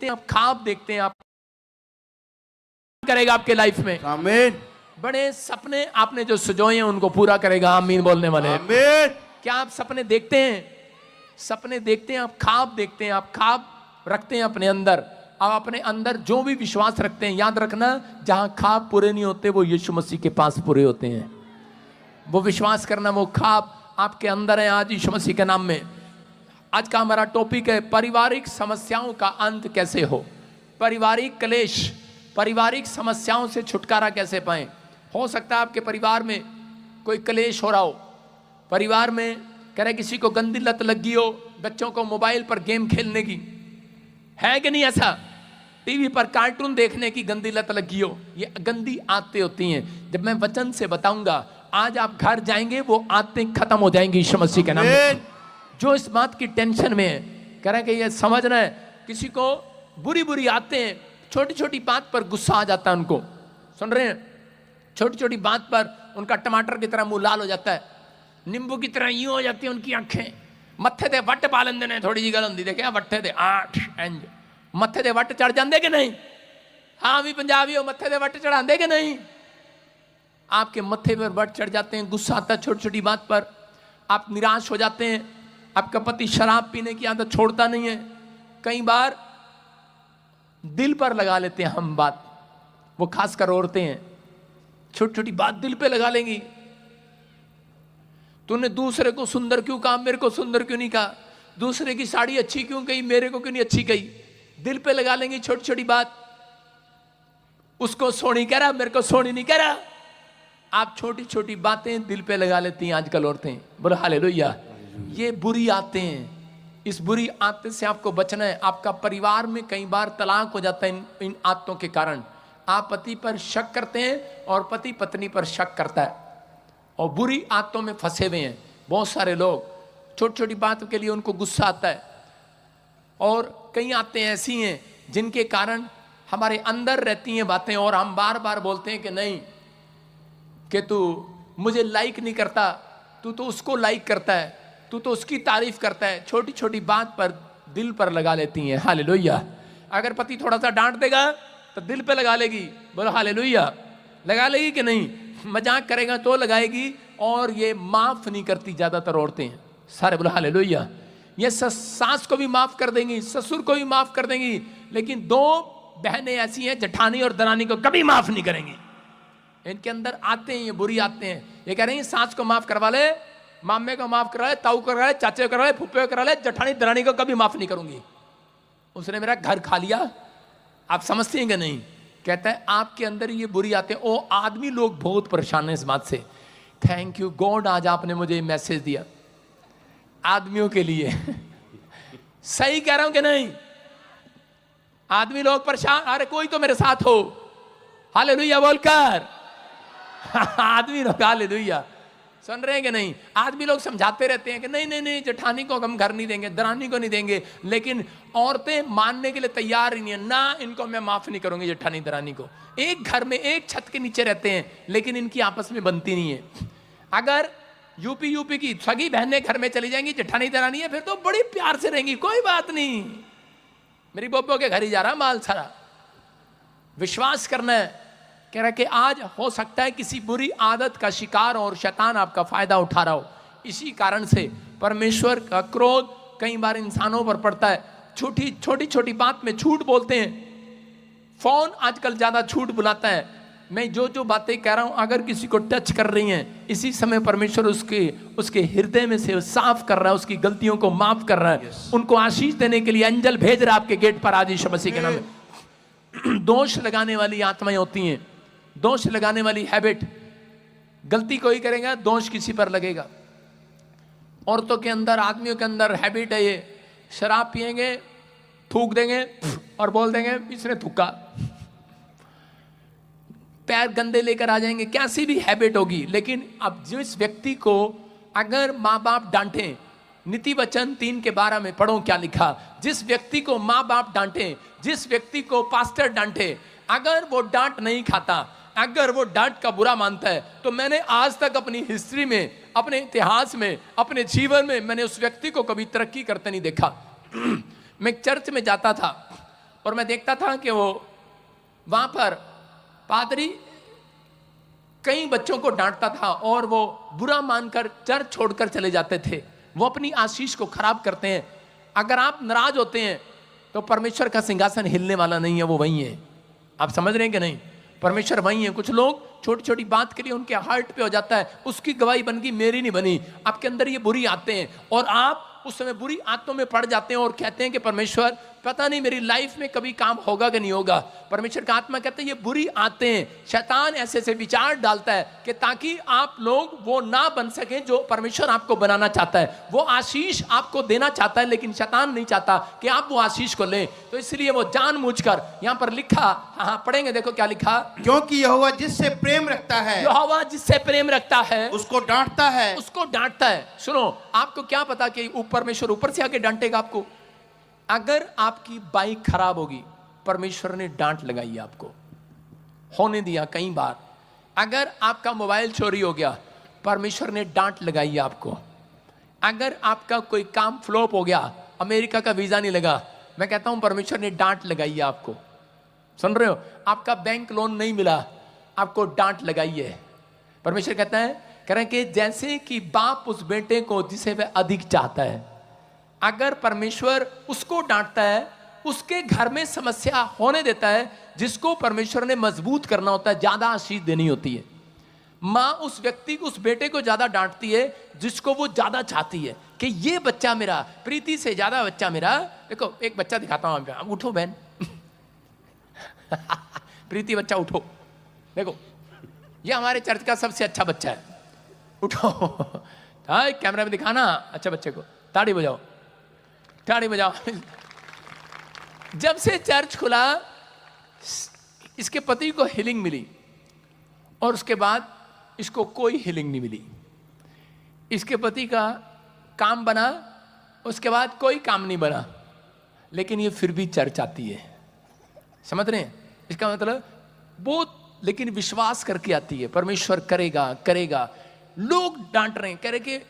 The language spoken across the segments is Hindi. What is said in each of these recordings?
देखते हैं, आप ख्वाब देखते हैं, आप करेगा आपके लाइफ में। आमीन। बड़े सपने आपने जो सजोए हैं उनको पूरा करेगा। आमीन बोलने वाले। आमीन। क्या आप सपने देखते हैं? सपने देखते हैं, आप ख्वाब देखते हैं, आप ख्वाब रखते हैं अपने अंदर। आप अपने अंदर जो भी विश्वास रखते हैं, याद रखना जहां ख्वाब पूरे नहीं होते वो यीशु मसीह के पास पूरे होते हैं। वो विश्वास करना, वो ख्वाब आपके अंदर है आज यीशु मसीह के नाम में। आज का हमारा टॉपिक है पारिवारिक समस्याओं का अंत कैसे हो। पारिवारिक क्लेश, पारिवारिक समस्याओं से छुटकारा कैसे पाएं। हो सकता है आपके परिवार में कोई क्लेश हो रहा हो, परिवार में कह रहे किसी को गंदी लत लगी हो, बच्चों को मोबाइल पर गेम खेलने की, है कि नहीं ऐसा? टीवी पर कार्टून देखने की गंदी लत लगी हो। ये गंदी आदतें होती हैं। जब मैं वचन से बताऊंगा, आज आप घर जाएंगे वो आदतें खत्म हो जाएंगी यीशु मसीह के नाम में। जो इस बात की टेंशन में है, कह रहे हैं कि ये समझना है, किसी को बुरी बुरी आदतें, छोटी छोटी बात पर गुस्सा आ जाता है उनको, सुन रहे हैं, छोटी छोटी बात पर उनका टमाटर की तरह मुंह लाल हो जाता है, नींबू की तरह यूं हो जाती है उनकी आंखें। मत्थे ते वट पा लेंदे ने, थोड़ी जी गल होंदी देखिया वट्ठे ते आठ इंज मत्थे ते वट चढ़ जाते कि नहीं? हाँ भी पंजाबी हो, मत्थे ते वट चढ़ाते कि नहीं? आपके मत्थे पर वट चढ़ जाते हैं, गुस्सा आता है छोटी छोटी बात पर, आप निराश हो जाते हैं। आपका पति शराब पीने की आदत छोड़ता नहीं है। कई बार दिल पर लगा लेते हैं हम बात, वो खासकर औरतें हैं, छोटी छोटी बात दिल पे लगा लेंगी। तूने दूसरे को सुंदर क्यों कहा, मेरे को सुंदर क्यों नहीं कहा? दूसरे की साड़ी अच्छी क्यों कही, मेरे को क्यों नहीं अच्छी कही? दिल पे लगा लेंगी छोटी छोटी बात। उसको सोनी कह रहा, मेरे को सोनी नहीं कह रहा। आप छोटी छोटी बातें दिल पे लगा लेती हैं आजकल औरतें। बोलो हालेलुया। ये बुरी आदतें हैं। इस बुरी आदत से आपको बचना है। आपका परिवार में कई बार तलाक हो जाता है इन आदतों के कारण। आप पति पर शक करते हैं और पति पत्नी पर शक करता है, और बुरी आदतों में फंसे हुए हैं बहुत सारे लोग। छोटी छोटी बात के लिए उनको गुस्सा आता है, और कई आदतें ऐसी हैं जिनके कारण हमारे अंदर रहती हैं बातें, और हम बार बार बोलते हैं कि नहीं, कि तू मुझे लाइक नहीं करता, तू तो उसको लाइक करता है, तू तो उसकी तारीफ करता है। छोटी छोटी बात पर दिल पर लगा लेती हैं। हालेलुया। अगर पति थोड़ा सा डांट देगा तो दिल पे लगा लेगी। बोलो हालेलुया। लगा लेगी कि नहीं? मजाक करेगा तो लगाएगी, और ये माफ नहीं करती ज्यादातर औरतें हैं। सारे बोलो हालेलुया। ये सास को भी माफ कर देंगी, ससुर को भी माफ कर देंगी, लेकिन दो बहनें ऐसी हैं जेठानी और दरानी को कभी माफ नहीं करेंगी। इनके अंदर आते हैं ये बुरी आते हैं। ये कह रहे हैं सास को माफ करवा ले, मामे को माफ करवा ले, ताऊ को करवा ले, चाचे को करवा ले, फुप्पे को करवा ले, जेठानी दरानी को कभी माफ नहीं करूंगी। उसने मेरा घर खा लिया। आप समझते हैं कि नहीं? कहता है आपके अंदर ये बुरी आते हैं। ओ आदमी लोग बहुत परेशान हैं इस बात से। थैंक यू गॉड, आज आपने मुझे मैसेज दिया आदमियों के लिए। सही कह रहा हूं कि नहीं? आदमी लोग परेशान, अरे कोई तो मेरे साथ हो, हालेलुया बोलकर। आदमी लोग हालेलुया, सुन रहे हैं कि नहीं? आदमी लोग समझाते रहते हैं कि नहीं नहीं नहीं, जेठानी को हम घर नहीं देंगे, दरानी को नहीं देंगे, लेकिन औरतें मानने के लिए तैयार ही नहीं है। ना, इनको मैं माफ नहीं करूंगी, जेठानी दरानी को। एक घर में एक छत के नीचे रहते हैं, लेकिन इनकी आपस में बनती नहीं है। अगर यूपी की सगी बहनें घर में चली जाएंगी, जेठानी दरानी है, फिर तो बड़ी प्यार से रहेंगी, कोई बात नहीं, मेरी बोबो के घर ही जा रहा माल सारा। विश्वास करना है। कह रहा है कि आज हो सकता है किसी बुरी आदत का शिकार और शैतान आपका फायदा उठा रहा हो। इसी कारण से परमेश्वर का क्रोध कई बार इंसानों पर पड़ता है। छोटी छोटी बात में झूठ बोलते हैं। फोन आजकल ज्यादा झूठ बुलाता है। मैं जो बातें कह रहा हूं, अगर किसी को टच कर रही हैं, इसी समय परमेश्वर उसके हृदय में से साफ कर रहा है, उसकी गलतियों को माफ कर रहा है। उनको आशीष देने के लिए एंजल भेज रहा है आपके गेट पर आज यीशु मसीह के नाम में। दोष लगाने वाली आत्माएं होती हैं, दोष लगाने वाली हैबिट। गलती कोई करेगा, दोष किसी पर लगेगा। औरतों के अंदर, आदमियों के अंदर हैबिट है ये, शराब पिएंगे, थूक देंगे और बोल देंगे इसने थूका। पैर गंदे लेकर आ जाएंगे, कैसी भी हैबिट होगी। लेकिन अब जिस व्यक्ति को अगर माँ बाप डांटे, नीति वचन 3:12 में पढ़ो क्या लिखा। जिस व्यक्ति को माँ बाप डांटे, जिस व्यक्ति को पास्टर डांटे, अगर वो डांट नहीं खाता, अगर वो डांट का बुरा मानता है, तो मैंने आज तक अपनी हिस्ट्री में, अपने इतिहास में, अपने जीवन में मैंने उस व्यक्ति को कभी तरक्की करते नहीं देखा। मैं चर्च में जाता था, और मैं देखता था कि वो वहां पर पादरी कई बच्चों को डांटता था और वो बुरा मानकर चर्च छोड़कर चले जाते थे। वो अपनी आशीष को खराब करते हैं। अगर आप नाराज होते हैं तो परमेश्वर का सिंहासन हिलने वाला नहीं है, वो वही है। आप समझ रहे हैं कि नहीं? परमेश्वर वही है। कुछ लोग छोटी छोटी बात के लिए उनके हार्ट पे हो जाता है, उसकी गवाही बन गई, मेरी नहीं बनी। आपके अंदर ये बुरी आते हैं और आप उस समय बुरी आदतों में पड़ जाते हैं और कहते हैं कि परमेश्वर पता नहीं मेरी लाइफ में कभी काम होगा कि नहीं होगा। परमेश्वर का आत्मा कहते हैं ये बुरी आदतें, शैतान ऐसे ऐसे विचार डालता है कि ताकि आप लोग वो ना बन सकें जो परमेश्वर आपको बनाना चाहता है। वो आशीष आपको देना चाहता है, लेकिन शैतान नहीं चाहता कि आप वो आशीष को लें। तो इसलिए वो जानबूझकर यहाँ पर लिखा, हाँ पढ़ेंगे, देखो क्या लिखा। क्योंकि यहोवा जिससे प्रेम रखता है, यहोवा जिससे प्रेम रखता है उसको डांटता है, उसको डांटता है। सुनो, आपको क्या पता कि परमेश्वर ऊपर से आके डांटेगा आपको? अगर आपकी बाइक खराब होगी, परमेश्वर ने डांट लगाई आपको, होने दिया कई बार। अगर आपका मोबाइल चोरी हो गया, परमेश्वर ने डांट लगाई आपको। अगर आपका कोई काम फ्लॉप हो गया, अमेरिका का वीजा नहीं लगा, मैं कहता हूं परमेश्वर ने डांट लगाई आपको। सुन रहे हो? आपका बैंक लोन नहीं मिला, आपको डांट लगाई है। परमेश्वर कहता है, कह रहे कि जैसे कि बाप उस बेटे को जिसे वह अधिक चाहता है, अगर परमेश्वर उसको डांटता है, उसके घर में समस्या होने देता है, जिसको परमेश्वर ने मजबूत करना होता है, ज्यादा आशीष देनी होती है। माँ उस व्यक्ति को, उस बेटे को ज्यादा डांटती है जिसको वो ज्यादा चाहती है कि ये बच्चा मेरा, प्रीति से ज्यादा बच्चा मेरा। देखो एक बच्चा दिखाता हूं आपको, उठो बहन प्रीति बच्चा उठो, देखो ये हमारे चर्च का सबसे अच्छा बच्चा है, उठो कैमरा में दिखाना अच्छा बच्चे को, ताड़ी बजाओ, ताड़ी बजाओ। जब से चर्च खुला, इसके पति को हीलिंग मिली और उसके बाद इसको कोई हीलिंग नहीं मिली। इसके पति का काम बना, उसके बाद कोई काम नहीं बना, लेकिन ये फिर भी चर्च आती है। समझ रहे हैं? इसका मतलब बहुत, लेकिन विश्वास करके आती है, परमेश्वर करेगा करेगा। लोग डांट रहे हैं, कह रहे कि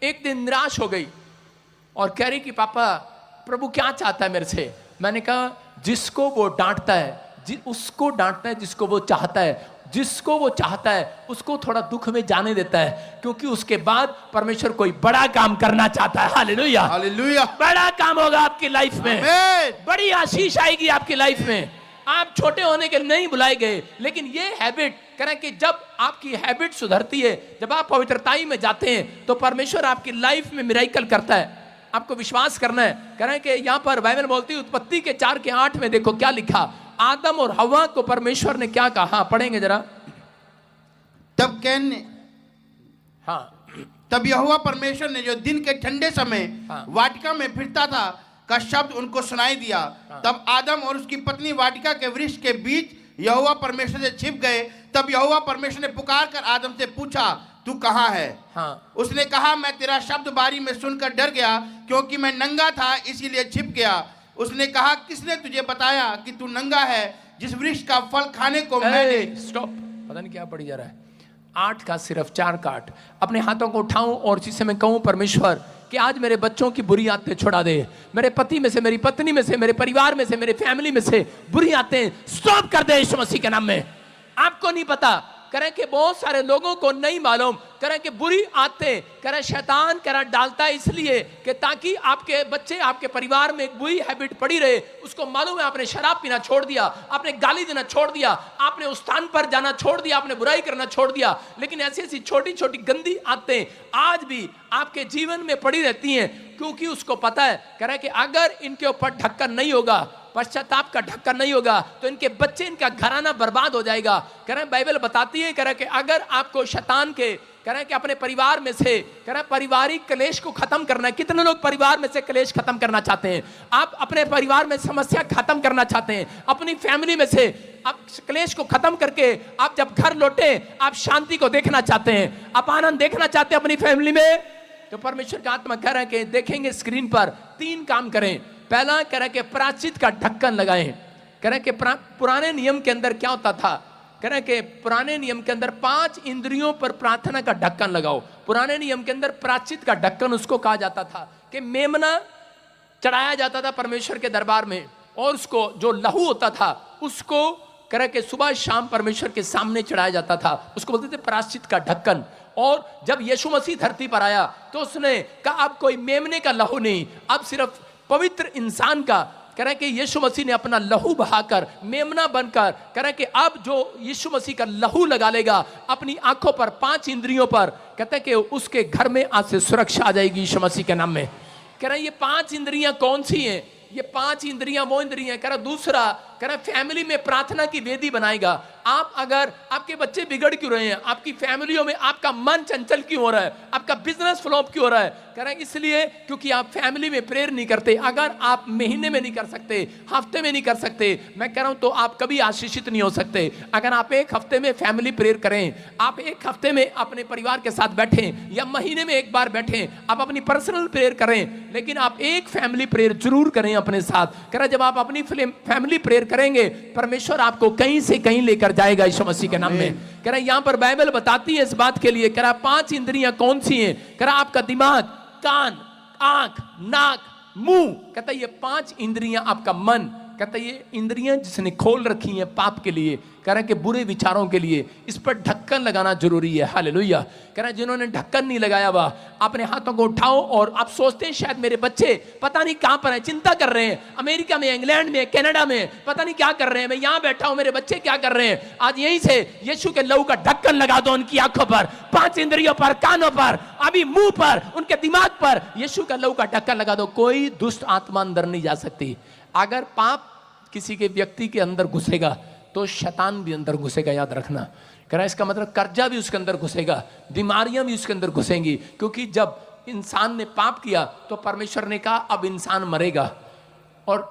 एक दिन निराश हो गई और कह रही कि पापा प्रभु क्या चाहता है मेरे से। मैंने कहा जिसको वो डांटता है, उसको डांटता है जिसको वो चाहता है। जिसको वो चाहता है उसको थोड़ा दुख में जाने देता है, क्योंकि उसके बाद परमेश्वर कोई बड़ा काम करना चाहता है। Hallelujah, hallelujah. बड़ा काम होगा आपकी लाइफ में, आमीन। बड़ी आशीष आएगी आपकी लाइफ में। आप छोटे होने के नहीं बुलाए गए, लेकिन ये हैबिट करें कि जब आपकी हैबिट सुधरती है, जब आप पवित्रताई में जाते हैं, तो परमेश्वर आपकी लाइफ में मिरेकल करता है। आपको विश्वास करना है। करें कि यहां पर बाइबल बोलती है, उत्पत्ति के 4:8 में देखो क्या लिखा। आदम और हव्वा को परमेश्वर ने क्या कहा, पढ़ेंगे जरा। तब कैन ने, हाँ, तब यहोवा परमेश्वर ने जो दिन के ठंडे समय हाँ। वाटिका में फिरता था का शब्द उनको सुनाई दिया। हाँ। तब आदम और उसकी पत्नी वाटिका के वृक्ष के बीच यहोवा परमेश्वर से छिप गए। तब यहोवा परमेश्वर ने पुकार कर आदम से पूछा, तू कहाँ है? हाँ। उसने कहा, मैं तेरा शब्द बारी में सुनकर डर गया, क्योंकि मैं नंगा था इसीलिए छिप गया। उसने कहा, किसने तुझे बताया कि तू नंगा है? जिस वृक्ष का फल खाने को मैंने। स्टॉप, पता नहीं क्या पड़ी जा रहा है। 8 का सिर्फ 4 काट। अपने हाथों को उठाऊं और जिससे मैं कहूं परमेश्वर कि आज मेरे बच्चों की बुरी आदतें छुड़ा दे, मेरे पति में से, मेरी पत्नी में से, मेरे परिवार में से, मेरे फैमिली में से बुरी आदतें स्टॉप कर दे यीशु मसीह के नाम में। आपको नहीं पता, करें कि बहुत सारे लोगों को नहीं मालूम, करें कि बुरी आदतें करें शैतान करें डालता है इसलिए कि ताकि आपके बच्चे, आपके परिवार में एक बुरी हैबिट पड़ी रहे। उसको मालूम है आपने शराब पीना छोड़ दिया, आपने गाली देना छोड़ दिया, आपने उस स्थान पर जाना छोड़ दिया, आपने बुराई करना छोड़ दिया, लेकिन ऐसी ऐसी छोटी छोटी गंदी आदतें आज भी आपके जीवन में पड़ी रहती हैं, क्योंकि उसको पता है करें कि अगर इनके ऊपर ढक्कन नहीं होगा, पश्चाताप का ढक्कन नहीं होगा, तो इनके बच्चे, इनका घराना बर्बाद हो जाएगा। करें बाइबल बताती है करें कि अगर आपको शैतान के करें कि अपने परिवार में से करें पारिवारिक क्लेश को खत्म करना है। कितने लोग परिवार में से क्लेश खत्म करना चाहते हैं? आप अपने परिवार में समस्या खत्म करना चाहते हैं, अपनी फैमिली में से आप क्लेश को खत्म करके आप जब घर लौटे आप शांति को देखना चाहते हैं, आप आनंद देखना चाहते हैं अपनी फैमिली में, तो परमेश्वर का आत्मा कह रहा है कि देखेंगे स्क्रीन पर 3 काम करें। पहला कह रहा है कि प्रायश्चित का ढक्कन लगाएं। कह रहा है कि पुराने नियम के अंदर क्या होता था, कह रहे हैं कि पुराने नियम के अंदर 5 इंद्रियों पर प्रार्थना का ढक्कन लगाओ। पुराने नियम के अंदर प्रायश्चित का ढक्कन उसको कहा जाता था कि मेमना चढ़ाया जाता था परमेश्वर के दरबार में। और उसको जो लहू होता था उसको कह के सुबह शाम परमेश्वर के सामने चढ़ाया जाता था, उसको बोलते थे प्रायश्चित का ढक्कन। और जब यीशु मसीह धरती पर आया तो उसने कहा अब कोई मेमने का लहू नहीं, अब सिर्फ पवित्र इंसान का, कह रहे कि यीशु मसीह ने अपना लहू बहाकर मेमना बनकर, कह रहे कि अब जो यीशु मसीह का लहू लगा लेगा अपनी आंखों पर, 5 इंद्रियों पर, कहते हैं कि उसके घर में आज से सुरक्षा आ जाएगी यीशु मसीह के नाम में। कह रहे ये 5 इंद्रियां कौन सी हैं? ये 5 इंद्रियां वो इंद्रियां, कह रहा दूसरा, कह रहा फैमिली में प्रार्थना की वेदी बनाएगा। आप अगर आपके बच्चे बिगड़ क्यों रहे हैं, आपकी फैमिलियों में आपका मन चंचल क्यों हो रहा है, आपका बिजनेस फ्लॉप क्यों हो रहा है, कह रहे इसलिए क्योंकि आप फैमिली में प्रेयर नहीं करते। अगर आप महीने में नहीं कर सकते, हफ्ते में नहीं कर सकते, मैं कह रहा हूं तो आप कभी आशीषित नहीं हो सकते। अगर आप एक हफ्ते में फैमिली प्रेयर करें, आप एक हफ्ते में अपने परिवार के साथ बैठें या महीने में एक बार बैठें, आप अपनी पर्सनल प्रेयर करें, लेकिन आप एक फैमिली प्रेयर जरूर करें अपने साथ। कह रहा जब आप अपनी फैमिली प्रेयर करेंगे परमेश्वर आपको कहीं से कहीं लेकर जाएगा यीशु मसीह के नाम में। कह रहा यहां पर बाइबल बताती है इस बात के लिए, कह रहा 5 इंद्रियां कौन सी हैं? कह रहा आपका दिमाग, कान, आंख, नाक, मुंह, कहता ये 5 इंद्रियां, आपका मन, कहता ये इंद्रियां जिसने खोल रखी हैं पाप के लिए, कह रहा कि बुरे विचारों के लिए, इस पर ढक्कन लगाना जरूरी है। हालेलुया। कह रहा जिन्होंने ढक्कन नहीं लगाया हुआ अपने हाथों को उठाओ। और आप सोचते हैं शायद मेरे बच्चे पता नहीं कहां पर हैं, चिंता कर रहे हैं, अमेरिका में, इंग्लैंड में, कनाडा में, पता नहीं क्या कर रहे हैं, मैं यहां बैठा हूं, मेरे बच्चे क्या कर रहे हैं। आज यहीं से यीशु के लहू का ढक्कन लगा दो उनकी आंखों पर, 5 इंद्रियों पर, कानों पर, अभी मुंह पर, उनके दिमाग पर यीशु का लहू का ढक्कन लगा दो। कोई दुष्ट आत्मा अंदर नहीं जा सकती। अगर पाप किसी के व्यक्ति के अंदर घुसेगा तो शैतान भी अंदर घुसेगा, याद रखना। कह रहा इसका मतलब कर्जा भी उसके अंदर घुसेगा, बीमारियां भी उसके अंदर घुसेंगी, क्योंकि जब इंसान ने पाप किया तो परमेश्वर ने कहा अब इंसान मरेगा और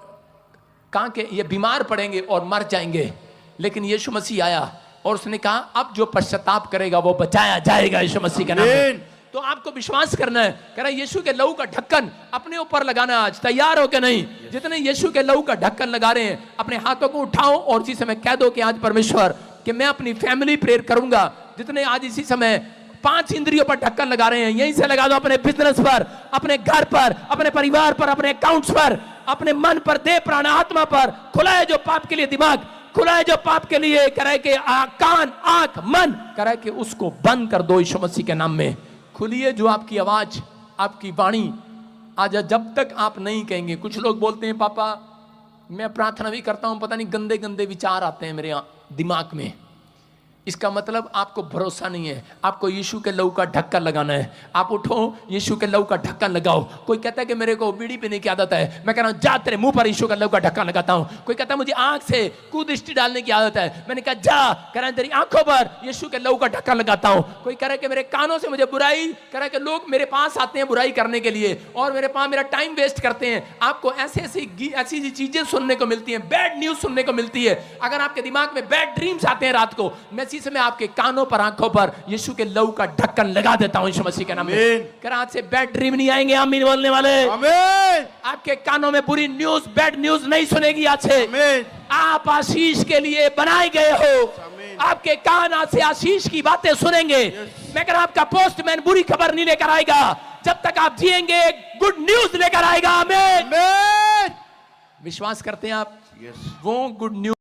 कहा कि ये बीमार पड़ेंगे और मर जाएंगे। लेकिन यीशु मसीह आया और उसने कहा अब जो पश्चाताप करेगा वो बचाया जाएगा यीशु मसीह के नाम में। तो आपको विश्वास करना है। कह रहा यीशु के लहू का ढक्कन अपने ऊपर लगाना। आज तैयार हो के नहीं? जितने यीशु के लहू का ढक्कन लगा रहे हैं अपने हाथों को उठाओ और इसी समय कह दो कि आज परमेश्वर कि मैं अपनी फैमिली प्रेयर करूंगा। जितने आज इसी समय 5 इंद्रियों पर ढक्कन लगा रहे हैं, यहीं से लगा दो अपने बिजनेस पर, अपने घर पर, अपने परिवार पर, अपने अकाउंट्स पर, अपने मन पर, देह प्राण आत्मा पर। खुला है जो पाप के लिए दिमाग, खुला है जो पाप के लिए, कह कि कान, आंख, मन, कह कि उसको बंद कर दो यीशु मसीह के नाम में। खुलिए जो आपकी आवाज, आपकी वाणी आज जब तक आप नहीं कहेंगे। कुछ लोग बोलते हैं पापा मैं प्रार्थना भी करता हूं, पता नहीं गंदे गंदे विचार आते हैं मेरे दिमाग में। इसका मतलब आपको भरोसा नहीं है। आपको यीशु के लहू का ढक्कन लगाना है। आप उठो, यीशु के लहू का ढक्कन लगाओ। कोई कहता है कि मेरे को बीड़ी पीने की आदत है, मैं कह रहा हूं जा तेरे मुंह पर यीशु का लहू का ढक्कन लगाता हूं। कोई कहता है मुझे आंख से कुदृष्टि डालने की आदत है, मैंने कहा जा, कह रहा है तेरी आंखों पर यीशु के लहू का ढक्कन लगाता हूं। कोई कह रहा है कि मेरे कानों से मुझे बुराई, कह रहा है कि लोग मेरे पास आते हैं बुराई करने के लिए और मेरे पास मेरा टाइम वेस्ट करते हैं। आपको ऐसी चीजें सुनने को मिलती हैं, बैड न्यूज सुनने को मिलती है। अगर आपके दिमाग में बैड ड्रीम्स आते हैं रात को, मैं इसी समय आपके कानों पर, आंखों पर यीशु के लहू का ढक्कन लगा देता हूं यीशु मसीह के नाम में। कर आज से बैड ड्रीम नहीं आएंगे, आमीन बोलने वाले। आमीन। आपके कानों में बुरी न्यूज, बैड न्यूज नहीं सुनेगी आज से। आमीन। आप आशीष के लिए बनाए गए हो। आपके कान आज से आशीष की बातें सुनेंगे। मैं कह रहा आपका पोस्टमैन बुरी खबर नहीं लेकर आएगा, जब तक आप जिएंगे गुड न्यूज लेकर आएगा। आमीन। विश्वास करते हैं आप? वो गुड न्यूज